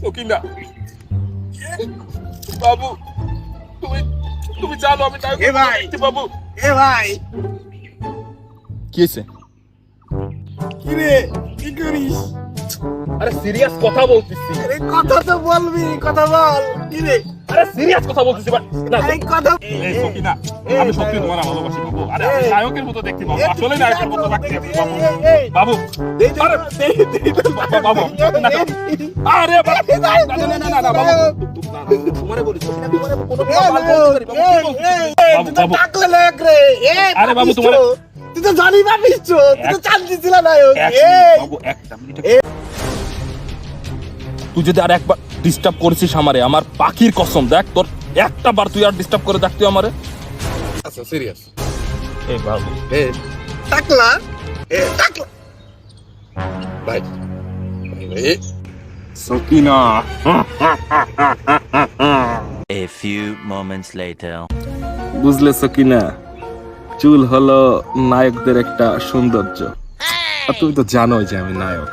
সকিনা বাবু, তুমি তুমি জানো আমি তাই এ ভাই বাবু। এ ভাই কি হয়েছে? কি রে কি করিস? আরে সিরিয়াস কথা বলতেছি। আরে কথা তো বলবি, কথা বল। কি রে? আরে সিরিয়াস কথা বলতেছি না। আরে কথা এই সকিনা, আমি সত্যি তোমার ভালোবাসি বাবু। আরে আমি নায়কের মতো দেখতে বাবু, আসলে নায়কের মতো দেখতে বাবু। বাবু আরে বাবু, আরে বাবু না বাবু, তোমারে বলি সকিনা, তোমারে কোনো বাল বলতে পারি বাবু। বাবু টাকলে নায়ক রে। আরে বাবু তোমার তুই তো জানি না পিচ্ছো, তুই তো চান্দি ছিল নায়ক। বাবু একটা মিনিট, তুই যদি আর একবার ডিস্টার্ব করেছিস আমারে, আমার পাখির কসম, দেখ তোর একটা বার তুই আর ডিস্টার্ব করে দেখ তুই আমারে। আচ্ছা সিরিয়াস। এই বাবু টাকলা টাকলা ভাই Sakina. A few moments later. বুঝলে সকিনা, চুল হলো নায়কদের একটা সৌন্দর্য, আর তুমি তো জানোই যে আমি নায়ক।